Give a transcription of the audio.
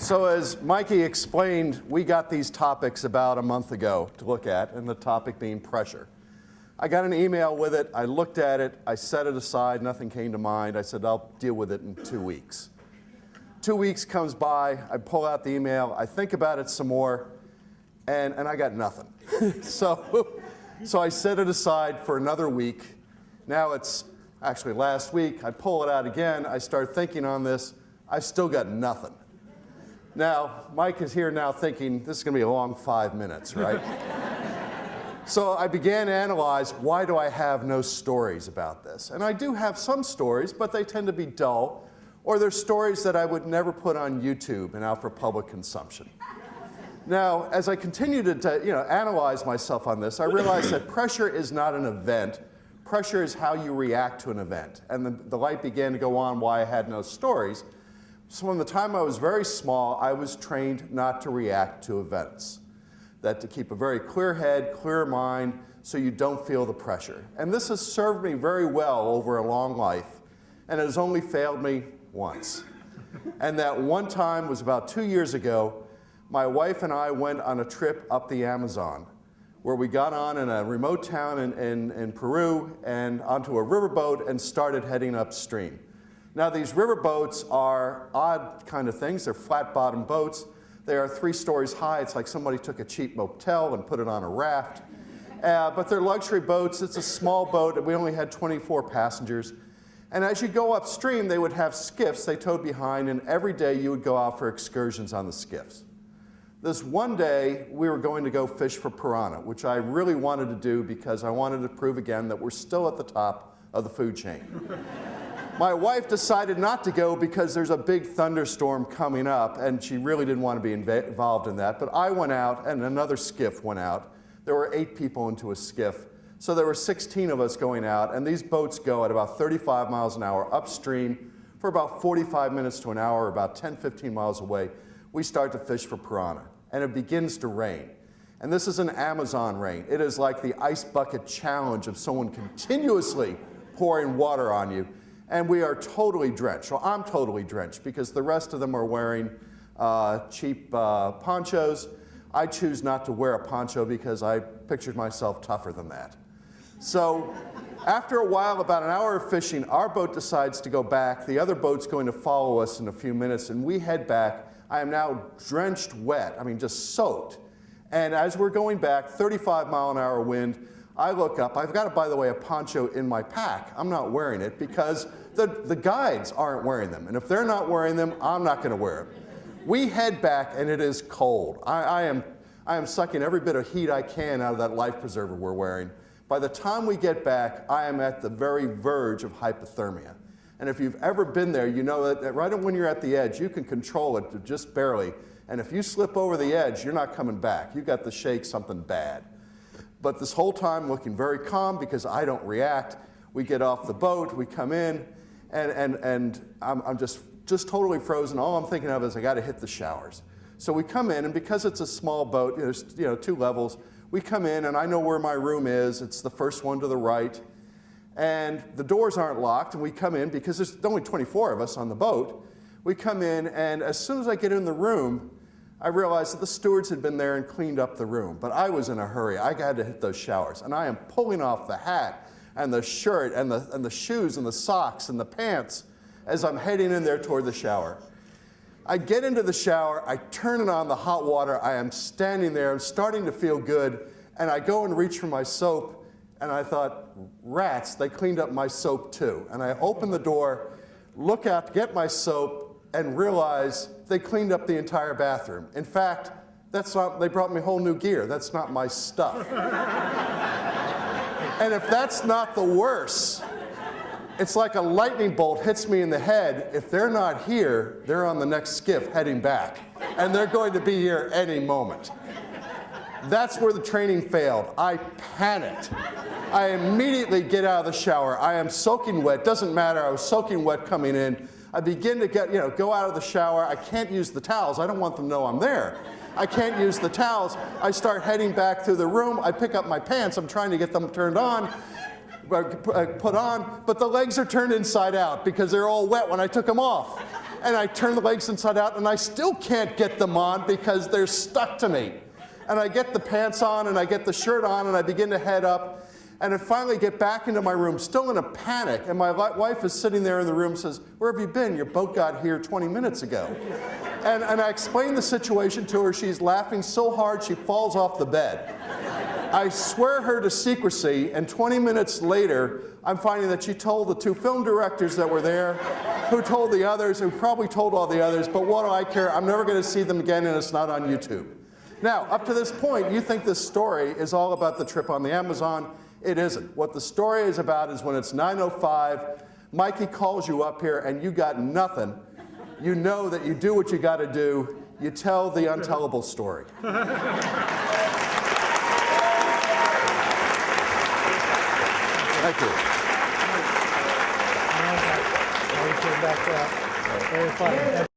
So as Mikey explained, we got these topics about a month ago to look at, and the topic being pressure. I got an email with it, I looked at it, I set it aside, nothing came to mind. I said, I'll deal with it in 2 weeks. 2 weeks comes by, I pull out the email, I think about it some more, and I got nothing. So I set it aside for another week. Now it's actually last week, I pull it out again, I start thinking on this, I've still got nothing. Now, Mike is here now thinking, this is going to be a long 5 minutes, right? So I began to analyze, why do I have no stories about this? And I do have some stories, but they tend to be dull, or they're stories that I would never put on YouTube and out for public consumption. Now, as I continued to analyze myself on this, I realized that pressure is not an event. Pressure is how you react to an event. And the light began to go on why I had no stories. So from the time I was very small, I was trained not to react to events. That to keep a very clear head, clear mind, so you don't feel the pressure. And this has served me very well over a long life, and it has only failed me once. And that one time was about 2 years ago. My wife and I went on a trip up the Amazon, where we got on in a remote town in Peru and onto a riverboat and started heading upstream. Now, these riverboats are odd kind of things. They're flat-bottom boats. They are 3 stories high. It's like somebody took a cheap motel and put it on a raft. But they're luxury boats. It's a small boat. We only had 24 passengers. And as you go upstream, they would have skiffs they towed behind, and every day you would go out for excursions on the skiffs. This one day, we were going to go fish for piranha, which I really wanted to do because I wanted to prove again that we're still at the top of the food chain. My wife decided not to go because there's a big thunderstorm coming up, and she really didn't want to be involved in that. But I went out, and another skiff went out. There were 8 people into a skiff, so there were 16 of us going out, and these boats go at about 35 miles an hour upstream for about 45 minutes to an hour, about 10, 15 miles away. We start to fish for piranha, and it begins to rain. And this is an Amazon rain. It is like the ice bucket challenge of someone continuously pouring water on you. And we are totally drenched. Well, I'm totally drenched because the rest of them are wearing cheap ponchos. I choose not to wear a poncho because I pictured myself tougher than that. So after a while, about an hour of fishing, our boat decides to go back. The other boat's going to follow us in a few minutes, and we head back. I am now drenched wet, I mean just soaked. And as we're going back, 35-mile-an-hour wind, I look up. I've got, by the way, a poncho in my pack. I'm not wearing it because the guides aren't wearing them. And if they're not wearing them, I'm not going to wear them. We head back, and it is cold. I am sucking every bit of heat I can out of that life preserver we're wearing. By the time we get back, I am at the very verge of hypothermia. And if you've ever been there, you know that right when you're at the edge, you can control it just barely. And if you slip over the edge, you're not coming back. You've got to shake something bad. But this whole time looking very calm because I don't react. We get off the boat, we come in, and I'm just totally frozen. All I'm thinking of is I got to hit the showers. So we come in, and because it's a small boat, there's 2 levels, we come in, and I know where my room is. It's the first one to the right. And the doors aren't locked, and we come in because there's only 24 of us on the boat. We come in, and as soon as I get in the room, I realized that the stewards had been there and cleaned up the room, but I was in a hurry. I had to hit those showers, and I am pulling off the hat and the shirt and the shoes and the socks and the pants as I'm heading in there toward the shower. I get into the shower, I turn it on the hot water, I am standing there, I'm starting to feel good, and I go and reach for my soap, and I thought, rats, they cleaned up my soap too. And I open the door, look out to get my soap, and realize they cleaned up the entire bathroom. In fact, they brought me whole new gear. That's not my stuff. And if that's not the worst, it's like a lightning bolt hits me in the head. If they're not here, they're on the next skiff heading back. And they're going to be here any moment. That's where the training failed. I panicked. I immediately get out of the shower. I am soaking wet. Doesn't matter. I was soaking wet coming in. I begin to go out of the shower. I can't use the towels. I don't want them to know I'm there. I can't use the towels. I start heading back through the room. I pick up my pants. I'm trying to get them turned on, put on, but the legs are turned inside out because they're all wet when I took them off. And I turn the legs inside out, and I still can't get them on because they're stuck to me. And I get the pants on, and I get the shirt on, and I begin to head up. And I finally get back into my room, still in a panic. And my wife is sitting there in the room and says, "Where have you been? Your boat got here 20 minutes ago." And I explain the situation to her. She's laughing so hard she falls off the bed. I swear her to secrecy, and 20 minutes later, I'm finding that she told the 2 film directors that were there, who told the others, who probably told all the others, but what do I care? I'm never going to see them again, and it's not on YouTube. Now, up to this point, you think this story is all about the trip on the Amazon. It isn't. What the story is about is when it's 9:05, Mikey calls you up here, and you got nothing. You know that you do what you got to do. You tell the untellable story. Thank you. Very funny.